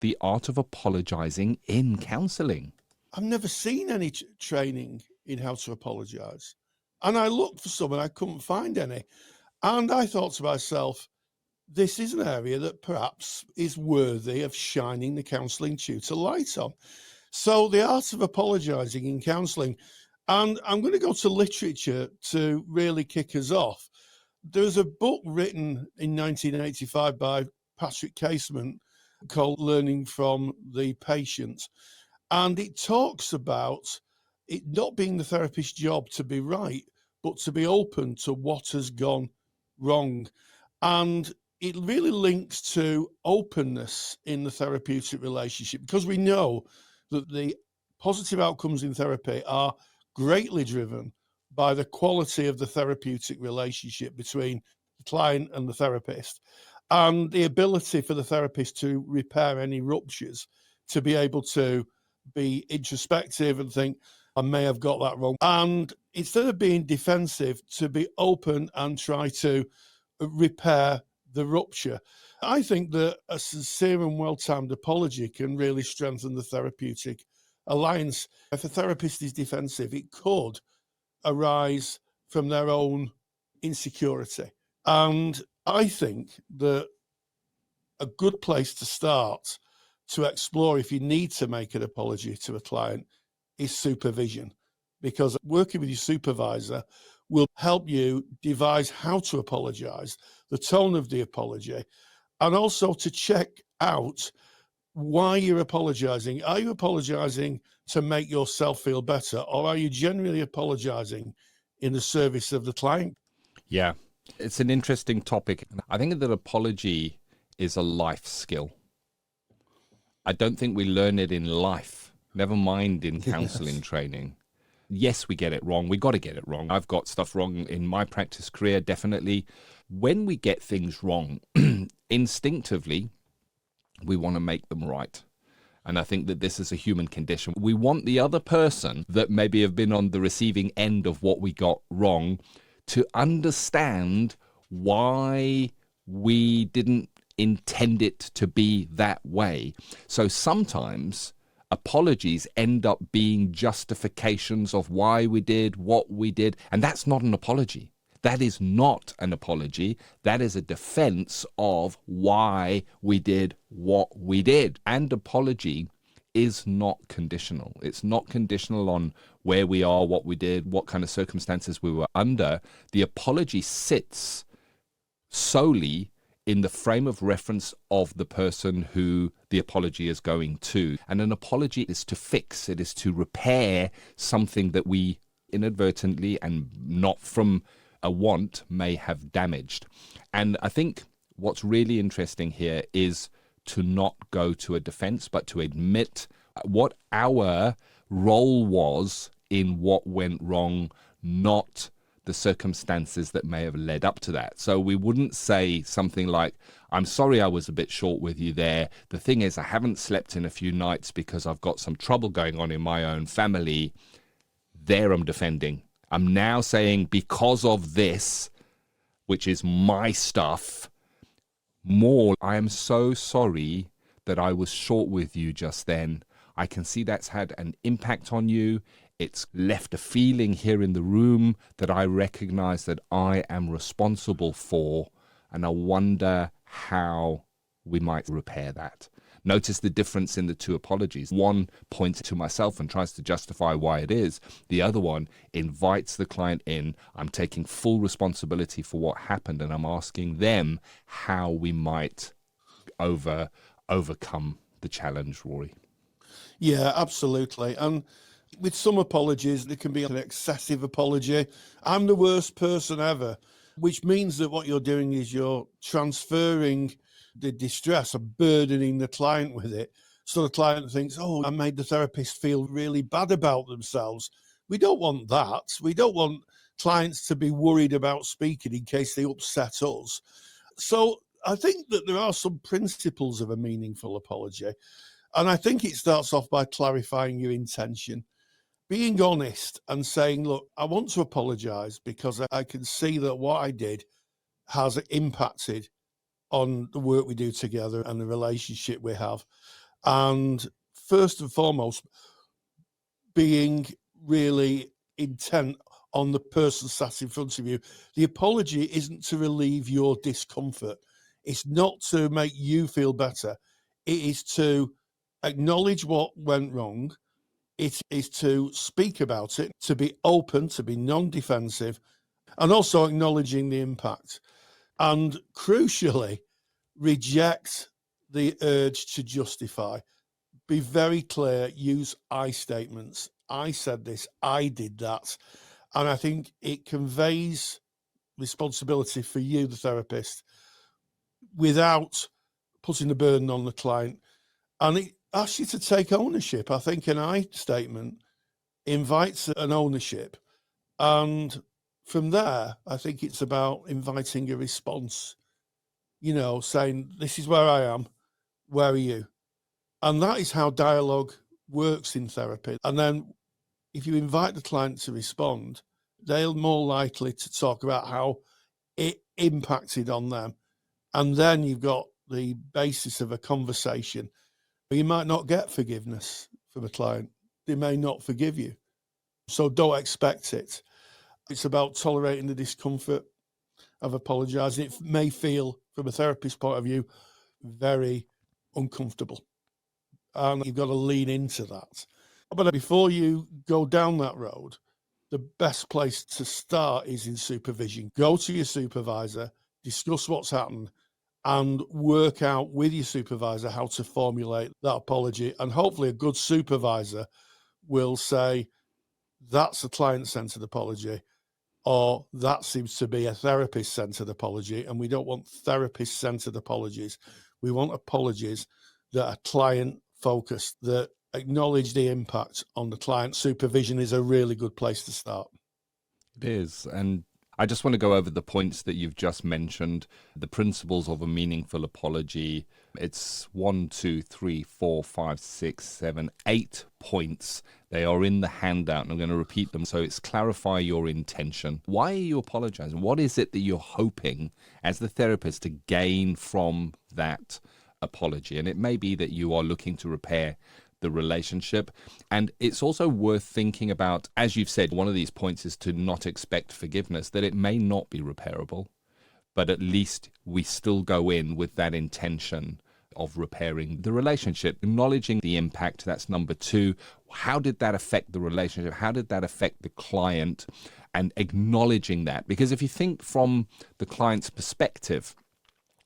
The Art of Apologising in Counselling. I've never seen any training in how to apologise. And I looked for some and I couldn't find any. And I thought to myself, this is an area that perhaps is worthy of shining the counselling tutor light on. So the art of apologising in counselling, and I'm going to go to literature to really kick us off. There's a book written in 1985 by Patrick Casement called Learning from the Patient. And it talks about it not being the therapist's job to be right, but to be open to what has gone wrong. And it really links to openness in the therapeutic relationship, because we know that the positive outcomes in therapy are greatly driven by the quality of the therapeutic relationship between the client and the therapist, and the ability for the therapist to repair any ruptures, to be able to be introspective and think, I may have got that wrong. And instead of being defensive, to be open and try to repair the rupture. I think that a sincere and well-timed apology can really strengthen the therapeutic alliance. If a therapist is defensive, it could arise from their own insecurity. And I think that a good place to start to explore if you need to make an apology to a client is supervision, because working with your supervisor will help you devise how to apologise, the tone of the apology, and also to check out why you're apologising. Are you apologising to make yourself feel better, or are you genuinely apologising in the service of the client? Yeah, it's an interesting topic. I think that apology is a life skill. I don't think we learn it in life, never mind in counselling training. Yes, we get it wrong. We got to get it wrong. I've got stuff wrong in my practice career, definitely. When we get things wrong, instinctively, we want to make them right. And I think that this is a human condition. We want the other person that maybe have been on the receiving end of what we got wrong to understand why we didn't intend it to be that way. So sometimes apologies end up being justifications of why we did what we did. And that's not an apology. That is not an apology. That is a defense of why we did what we did. And apology is not conditional. It's not conditional on where we are, what we did, what kind of circumstances we were under. The apology sits solely in the frame of reference of the person who the apology is going to. And an apology is to fix, it is to repair something that we inadvertently and not from a want may have damaged. And I think what's really interesting here is to not go to a defense, but to admit what our role was in what went wrong, not the circumstances that may have led up to that. So we wouldn't say something like, I'm sorry I was a bit short with you there. The thing is, I haven't slept in a few nights because I've got some trouble going on in my own family. There I'm defending. I'm now saying because of this, which is my stuff, more, I am so sorry that I was short with you just then. I can see that's had an impact on you. It's left a feeling here in the room that I recognize that I am responsible for, and I wonder how we might repair that. Notice the difference in the two apologies. One points to myself and tries to justify why it is. The other one invites the client in. I'm taking full responsibility for what happened, and I'm asking them how we might overcome the challenge, Rory. Yeah, absolutely. And with some apologies, there can be an excessive apology. I'm the worst person ever, which means that what you're doing is you're transferring the distress of burdening the client with it. So the client thinks, oh, I made the therapist feel really bad about themselves. We don't want that. We don't want clients to be worried about speaking in case they upset us. So I think that there are some principles of a meaningful apology. And I think it starts off by clarifying your intention, being honest and saying, look, I want to apologise because I can see that what I did has impacted on the work we do together and the relationship we have. And first and foremost, being really intent on the person sat in front of you. The apology isn't to relieve your discomfort. It's not to make you feel better. It is to acknowledge what went wrong. It is to speak about it, to be open, to be non-defensive, and also acknowledging the impact. And crucially, reject the urge to justify. Be very clear, use I statements. I said this, I did that. And I think it conveys responsibility for you, the therapist, without putting the burden on the client. And it asks you to take ownership. I think an I statement invites an ownership. And from there, I think it's about inviting a response, saying, this is where I am, where are you? And that is how dialogue works in therapy. And then if you invite the client to respond, they're more likely to talk about how it impacted on them. And then you've got the basis of a conversation. You might not get forgiveness from a client. They may not forgive you. So don't expect it. It's about tolerating the discomfort of apologising. It may feel, from a therapist's point of view, very uncomfortable. And you've got to lean into that. But before you go down that road, the best place to start is in supervision. Go to your supervisor, discuss what's happened, and work out with your supervisor how to formulate that apology. And hopefully a good supervisor will say, that's a client-centered apology, or that seems to be a therapist-centered apology, and we don't want therapist-centered apologies. We want apologies that are client-focused, that acknowledge the impact on the client. Supervision is a really good place to start. It is. And I just want to go over the points that you've just mentioned, the principles of a meaningful apology. It's 1, 2, 3, 4, 5, 6, 7, 8 points. They are in the handout, and I'm going to repeat them. So it's clarify your intention. Why are you apologizing? What is it that you're hoping as the therapist to gain from that apology? And it may be that you are looking to repair the relationship. And it's also worth thinking about, as you've said, one of these points is to not expect forgiveness, that it may not be repairable, but at least we still go in with that intention of repairing the relationship, acknowledging the impact. That's number 2. How did that affect the relationship? How did that affect the client? And acknowledging that, because if you think from the client's perspective,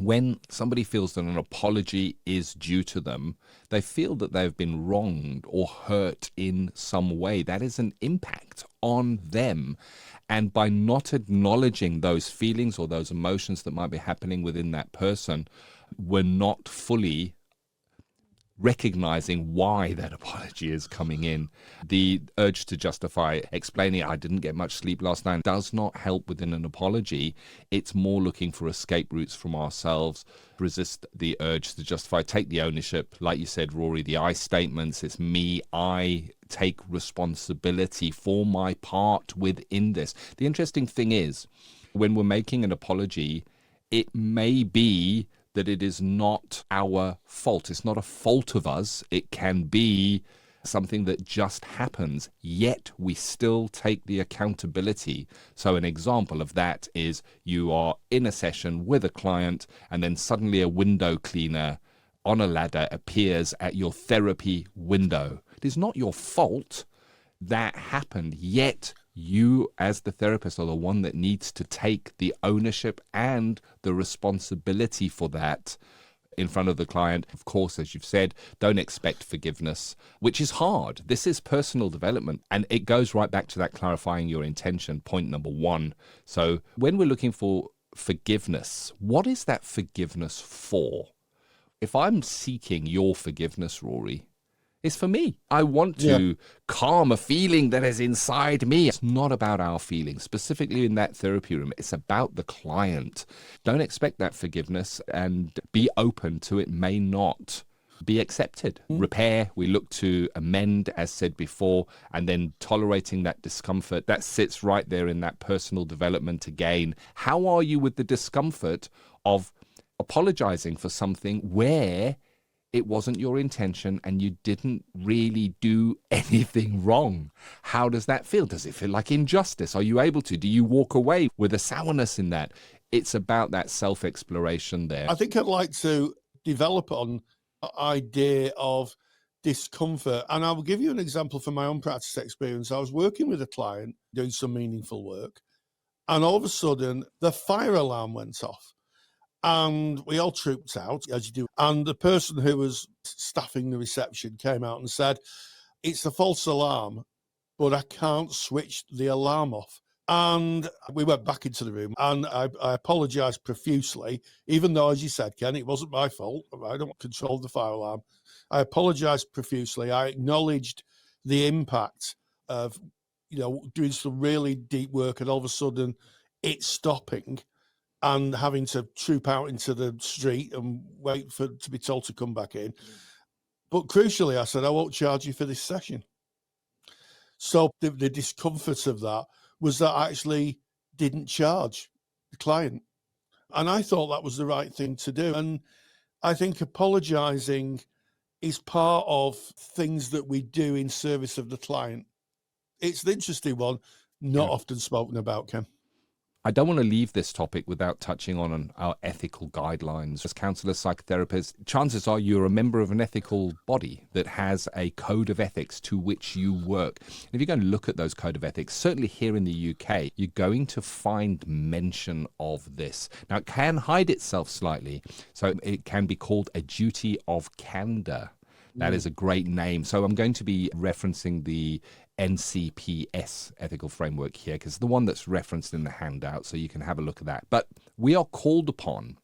when somebody feels that an apology is due to them, they feel that they've been wronged or hurt in some way. That is an impact on them. And by not acknowledging those feelings or those emotions that might be happening within that person, we're not fully recognizing why that apology is coming in. The urge to justify, explaining I didn't get much sleep last night, does not help within an apology. It's more looking for escape routes from ourselves. Resist the urge to justify, take the ownership. Like you said, Rory, the I statements, it's me, I take responsibility for my part within this. The interesting thing is, when we're making an apology, it may be that it is not our fault. It's not a fault of us. It can be something that just happens, yet we still take the accountability. So an example of that is you are in a session with a client and then suddenly a window cleaner on a ladder appears at your therapy window. It is not your fault that happened, yet you as the therapist are the one that needs to take the ownership and the responsibility for that in front of the client. Of course, as you've said, don't expect forgiveness, which is hard. This is personal development, and it goes right back to that clarifying your intention, point number 1. So when we're looking for forgiveness, what is that forgiveness for? If I'm seeking your forgiveness, Rory, it's for me. I want to calm a feeling that is inside me. It's not about our feelings, specifically in that therapy room. It's about the client. Don't expect that forgiveness and be open to it may not be accepted. Repair, we look to amend, as said before, and then tolerating that discomfort. That sits right there in that personal development again. How are you with the discomfort of apologizing for something where it wasn't your intention and you didn't really do anything wrong. How does that feel? Does it feel like injustice? Are you able to? Do you walk away with a sourness in that? It's about that self-exploration there. I think I'd like to develop on the idea of discomfort. And I will give you an example from my own practice experience. I was working with a client doing some meaningful work, and all of a sudden the fire alarm went off. And we all trooped out, as you do. And the person who was staffing the reception came out and said, "It's a false alarm, but I can't switch the alarm off." And we went back into the room, and I apologised profusely, even though, as you said, Ken, it wasn't my fault. I don't control the fire alarm. I apologised profusely. I acknowledged the impact of, doing some really deep work, and all of a sudden it's stopping, and having to troop out into the street and wait to be told to come back in. But crucially, I said, "I won't charge you for this session." So the discomfort of that was that I actually didn't charge the client. And I thought that was the right thing to do. And I think apologising is part of things that we do in service of the client. It's an interesting one, not often spoken about, Ken. I don't want to leave this topic without touching on our ethical guidelines. As counsellors, psychotherapists, chances are you're a member of an ethical body that has a code of ethics to which you work. And if you go and look at those code of ethics, certainly here in the UK, you're going to find mention of this. Now, it can hide itself slightly, so it can be called a duty of candour. That is a great name. So I'm going to be referencing the NCPS ethical framework here, because it's the one that's referenced in the handout, so you can have a look at that. But we are called upon,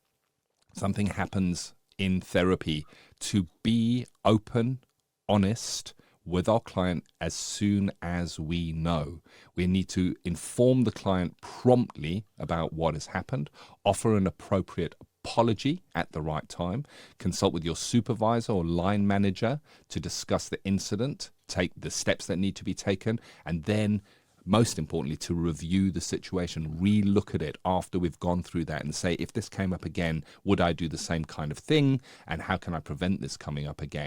something happens in therapy, to be open, honest with our client as soon as we know. We need to inform the client promptly about what has happened, offer an appropriate apology at the right time, consult with your supervisor or line manager to discuss the incident, take the steps that need to be taken, and then, most importantly, to review the situation, re-look at it after we've gone through that and say, if this came up again, would I do the same kind of thing? And how can I prevent this coming up again?